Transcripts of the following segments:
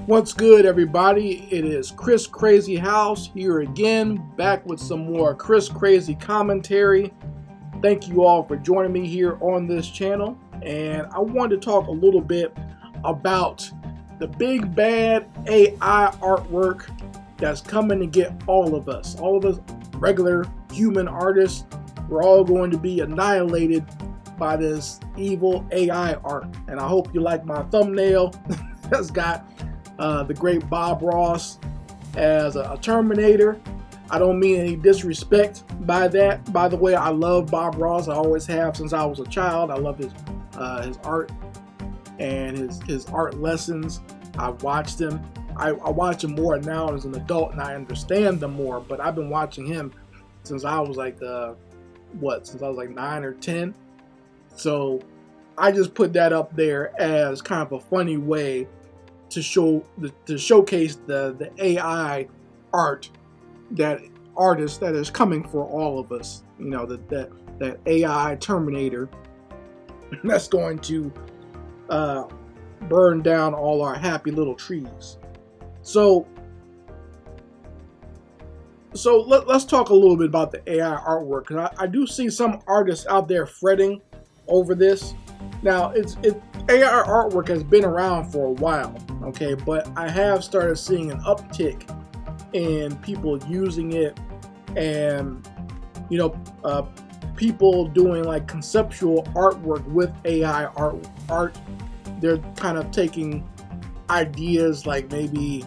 What's good, everybody? It is Chris Crazy House here again, back with some more Chris Crazy commentary. Thank you all for joining me here on this channel, and I wanted to talk a little bit about the big bad AI artwork that's coming to get all of us regular human artists. We're all going to be annihilated by this evil AI art, and I hope you like my thumbnail. That's got the great Bob Ross as a Terminator. I don't mean any disrespect by that. By the way, I love Bob Ross. I always have since I was a child. I love his art and his art lessons. I've watched him. I watch him more now as an adult, and I understand them more. But I've been watching him since I was like since I was like 9 or 10. So I just put that up there as kind of a funny way to showcase the AI art artist that is coming for all of us. You know, that AI Terminator that's going to burn down all our happy little trees. So let's talk a little bit about the AI artwork, because I do see some artists out there fretting over this. Now, AI artwork has been around for a while, okay, but I have started seeing an uptick in people using it, and people doing like conceptual artwork with AI art. They're kind of taking ideas like maybe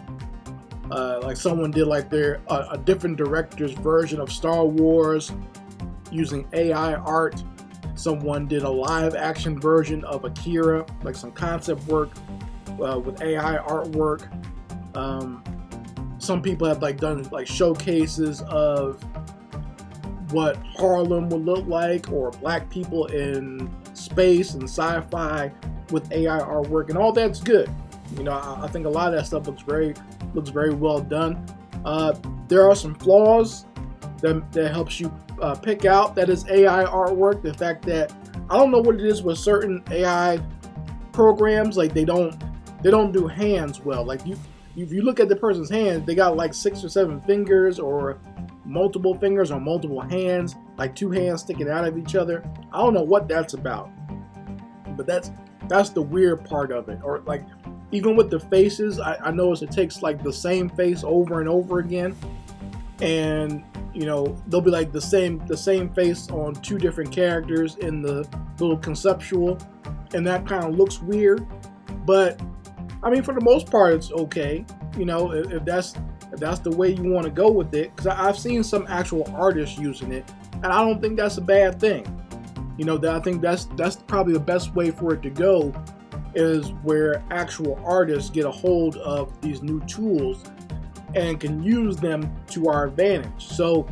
like someone did like a different director's version of Star Wars using AI art. Someone did a live action version of Akira, like some concept work with AI artwork. Some people have done showcases of what Harlem would look like, or black people in space and sci-fi with AI artwork, and all that's good. I think a lot of that stuff looks very well done. There are some flaws that helps you pick out that is AI artwork. The fact that I don't know what it is with certain AI programs, like they don't do hands well. Like if you look at the person's hands, they got like 6 or 7 fingers, or multiple fingers, or multiple hands, like 2 hands sticking out of each other. I don't know what that's about, but that's the weird part of it. Or like even with the faces, I notice it takes like the same face over and over again, and they'll be like the same face on 2 different characters in the little conceptual, and that kind of looks weird. But I mean, for the most part, it's okay. If that's the way you want to go with it, because I've seen some actual artists using it, and I don't think that's a bad thing. I think that's probably the best way for it to go, is where actual artists get a hold of these new tools and can use them to our advantage. So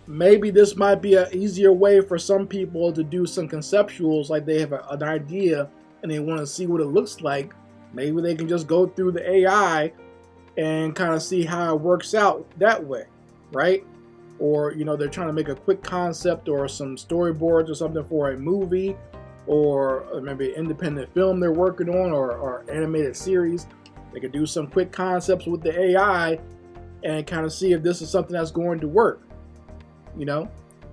maybe this might be an easier way for some people to do some conceptuals, like they have an idea and they want to see what it looks like. Maybe they can just go through the AI and kind of see how it works out that way, right? Or they're trying to make a quick concept or some storyboards or something for a movie, or maybe an independent film they're working on, or animated series. They could do some quick concepts with the AI and kind of see if this is something that's going to work.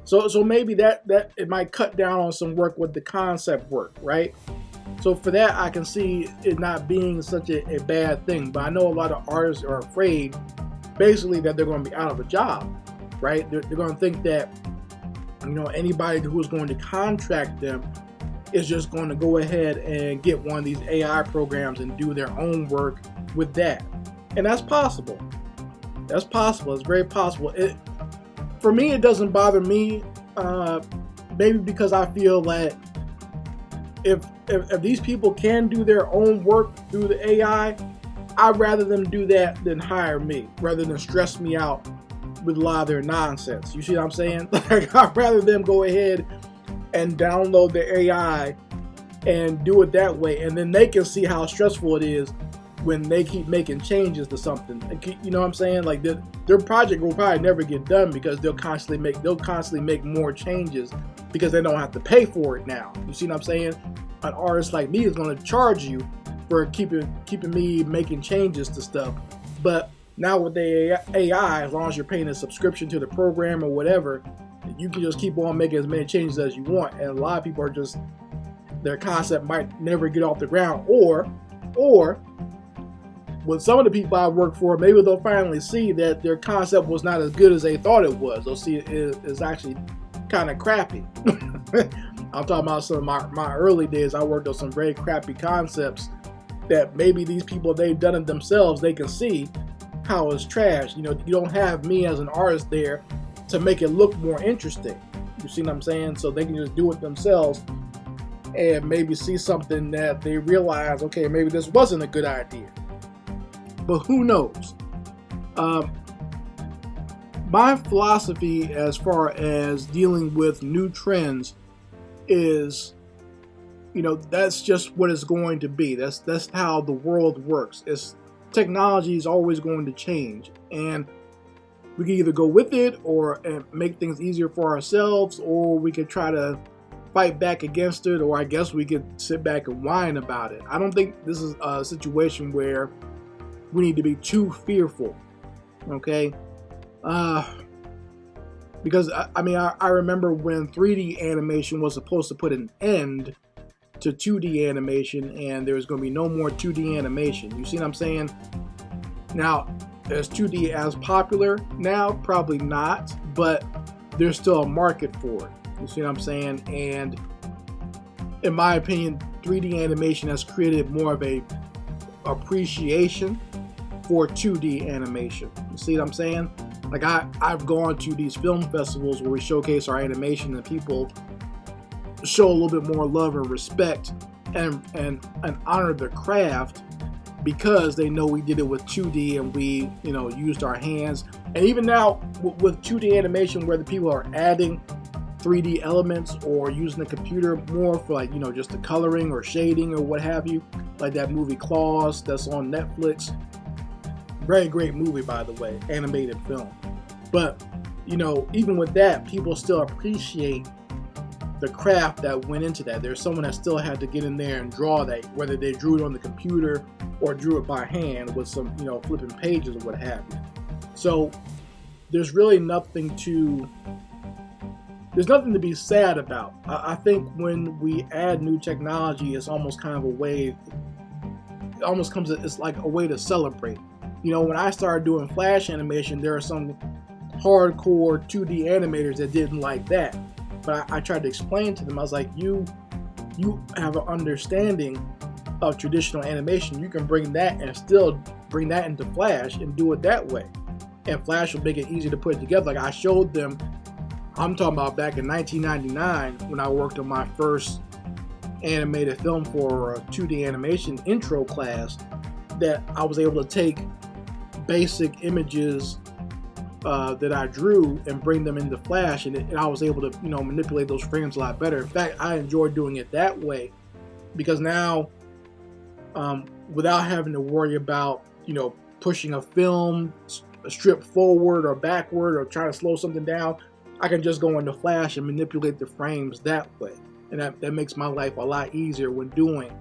So maybe that it might cut down on some work with the concept work, right? So for that, I can see it not being such a bad thing. But I know a lot of artists are afraid, basically, that they're going to be out of a job, right? They're going to think that anybody who is going to contract them is just going to go ahead and get one of these AI programs and do their own work with that. And that's possible. That's possible. It's very possible. For me, it doesn't bother me, maybe because I feel that if these people can do their own work through the AI, I'd rather them do that than hire me, rather than stress me out with a lot of their nonsense. You see what I'm saying? Like, I'd rather them go ahead and download the AI and do it that way, and then they can see how stressful it is when they keep making changes to something. You know what I'm saying? Like their project will probably never get done because they'll constantly make more changes because they don't have to pay for it now. You see what I'm saying? An artist like me is going to charge you for keeping me making changes to stuff. But now with the AI, as long as you're paying a subscription to the program or whatever, you can just keep on making as many changes as you want. And a lot of people are just, their concept might never get off the ground, or with some of the people I work for, maybe they'll finally see that their concept was not as good as they thought it was. They'll see it's actually kind of crappy. I'm talking about some of my early days. I worked on some very crappy concepts that maybe these people, they've done it themselves. They can see how it's trash. You know, you don't have me as an artist there to make it look more interesting. You see what I'm saying? So they can just do it themselves and maybe see something that they realize, okay, maybe this wasn't a good idea. But who knows? My philosophy as far as dealing with new trends is, you know, that's just what it's going to be. That's how the world works. Technology is always going to change, and we can either go with it or make things easier for ourselves, or we could try to fight back against it, or I guess we could sit back and whine about it. I don't think this is a situation where we need to be too fearful, okay? Because I remember when 3D animation was supposed to put an end to 2D animation, and there was going to be no more 2D animation. You see what I'm saying? Now, is 2D as popular now? Probably not, but there's still a market for it. You see what I'm saying? And in my opinion, 3D animation has created more of a appreciation for 2D animation. You see what I'm saying? Like I've gone to these film festivals where we showcase our animation, and people show a little bit more love and respect and honor the craft because they know we did it with 2D and we, you know, used our hands. And even now with 2D animation, where the people are adding 3D elements or using the computer more for, like, you know, just the coloring or shading or what have you, like that movie Klaus that's on Netflix. Very great movie, by the way, animated film. But, you know, even with that, people still appreciate the craft that went into that. There's someone that still had to get in there and draw that, whether they drew it on the computer or drew it by hand with some, you know, flipping pages or what have you. So there's really nothing to be sad about. I think when we add new technology, it's almost kind of a way, it's like a way to celebrate. You know, when I started doing Flash animation, there are some hardcore 2D animators that didn't like that. But I tried to explain to them, I was like, you have an understanding of traditional animation. You can bring that and still bring that into Flash and do it that way. And Flash will make it easy to put it together. Like I showed them, I'm talking about back in 1999 when I worked on my first animated film for a 2D animation intro class, that I was able to take basic images that I drew and bring them into Flash, and I was able to, you know, manipulate those frames a lot better. In fact, I enjoy doing it that way because now, without having to worry about, you know, pushing a film strip forward or backward or trying to slow something down, I can just go into Flash and manipulate the frames that way, and that makes my life a lot easier when doing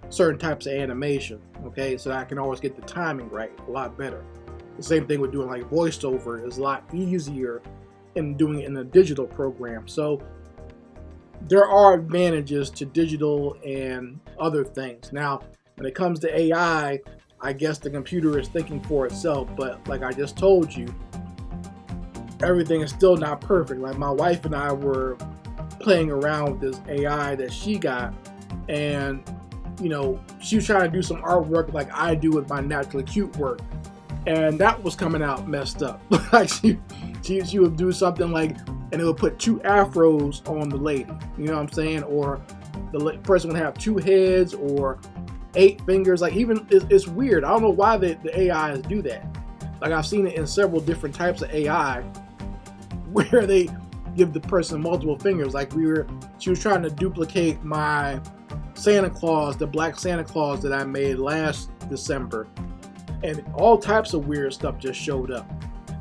certain types of animation. Okay, so I can always get the timing right a lot better. The same thing with doing like voiceover is a lot easier in doing it in a digital program. So there are advantages to digital and other things. Now, when it comes to AI, I guess the computer is thinking for itself, but like I just told you, everything is still not perfect. Like my wife and I were playing around with this AI that she got, and you know, she was trying to do some artwork like I do with my Naturally Cute work, and that was coming out messed up. Like she would do something like, and it would put 2 afros on the lady, you know what I'm saying? Or the person would have 2 heads or 8 fingers. Like, even it's weird. I don't know why the AIs do that. Like, I've seen it in several different types of AI where they give the person multiple fingers. Like she was trying to duplicate my Santa Claus, the black Santa Claus that I made last December, and all types of weird stuff just showed up.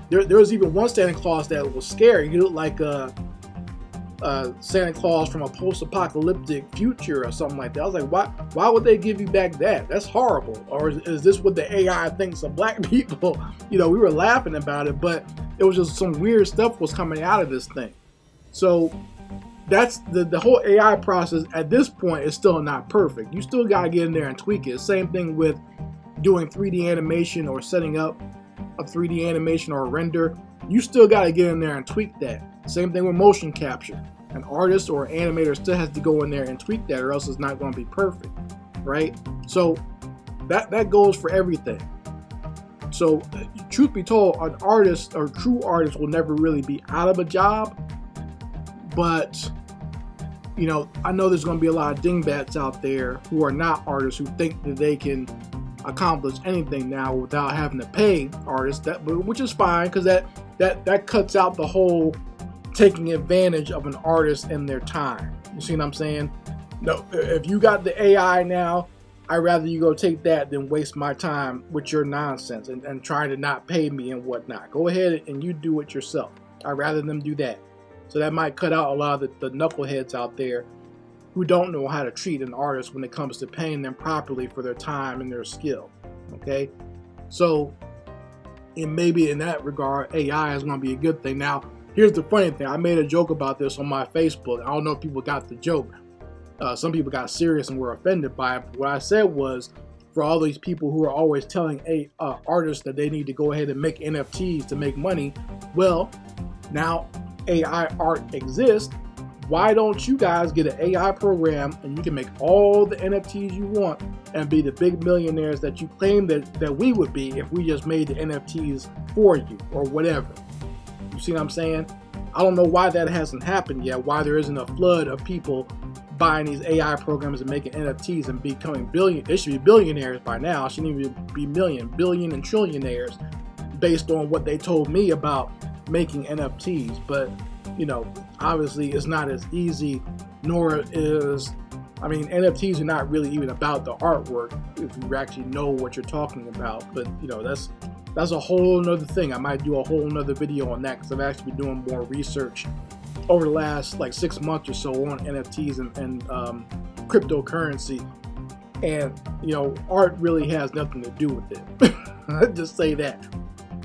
There was even one Santa Claus that was scary. He looked like Santa Claus from a post-apocalyptic future or something like that. I was like, why would they give you back that? That's horrible. Or is this what the AI thinks of black people? We were laughing about it, but it was just some weird stuff was coming out of this thing. So that's the whole AI process at this point is still not perfect. You still got to get in there and tweak it. Same thing with doing 3D animation or setting up a 3D animation or a render. You still got to get in there and tweak that. Same thing with motion capture. An artist or an animator still has to go in there and tweak that, or else it's not going to be perfect, right? So that goes for everything. So truth be told, an artist or true artist will never really be out of a job. But I know there's going to be a lot of dingbats out there who are not artists who think that they can accomplish anything now without having to pay artists, which is fine, because that cuts out the whole taking advantage of an artist and their time. You see what I'm saying? No, if you got the AI now, I'd rather you go take that than waste my time with your nonsense and trying to not pay me and whatnot. Go ahead and you do it yourself. I'd rather them do that. So that might cut out a lot of the knuckleheads out there who don't know how to treat an artist when it comes to paying them properly for their time and their skill. Okay? So, and maybe in that regard, AI is going to be a good thing. Now, here's the funny thing. I made a joke about this on my Facebook. I don't know if people got the joke. Some people got serious and were offended by it. But what I said was, for all these people who are always telling artists that they need to go ahead and make NFTs to make money, well, now AI art exists. Why don't you guys get an AI program and you can make all the NFTs you want and be the big millionaires that you claim that we would be if we just made the NFTs for you or whatever. You see what I'm saying? I don't know why that hasn't happened yet, why there isn't a flood of people buying these AI programs and making NFTs and becoming they should be billionaires by now. It shouldn't even be billion and trillionaires based on what they told me about making NFTs. But obviously it's not as easy, nor is, NFTs are not really even about the artwork if you actually know what you're talking about. But that's a whole nother thing. I might do a whole nother video on that, because I've actually been doing more research over the last 6 months or so on NFTs and cryptocurrency. And art really has nothing to do with it. I just say that.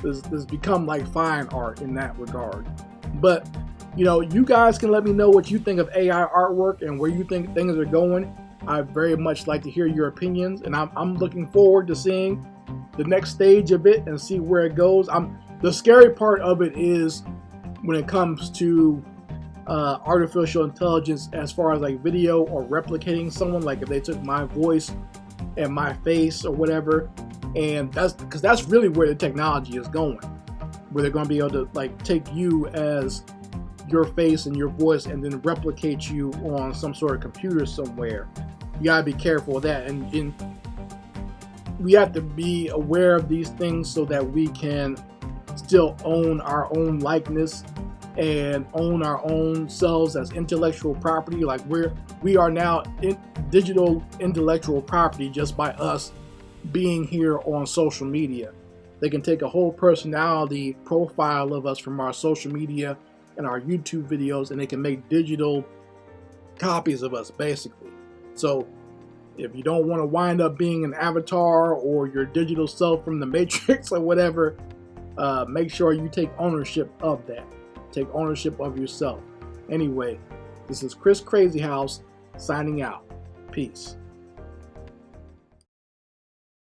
It's become like fine art in that regard. But you guys can let me know what you think of AI artwork and where you think things are going. I very much like to hear your opinions, and I'm looking forward to seeing the next stage of it and see where it goes. The scary part of it is when it comes to artificial intelligence, as far as like video or replicating someone, like if they took my voice and my face or whatever, and that's really where the technology is going, where they're going to be able to take you as your face and your voice and then replicate you on some sort of computer somewhere. You gotta be careful of that, and we have to be aware of these things so that we can still own our own likeness and own our own selves as intellectual property. Like we are now digital intellectual property just by us being here on social media. They can take a whole personality profile of us from our social media and our YouTube videos, and they can make digital copies of us, basically. So if you don't want to wind up being an avatar or your digital self from the Matrix or whatever, make sure you take ownership of that. Take ownership of yourself. Anyway, this is Chris Crazy House signing out. Peace.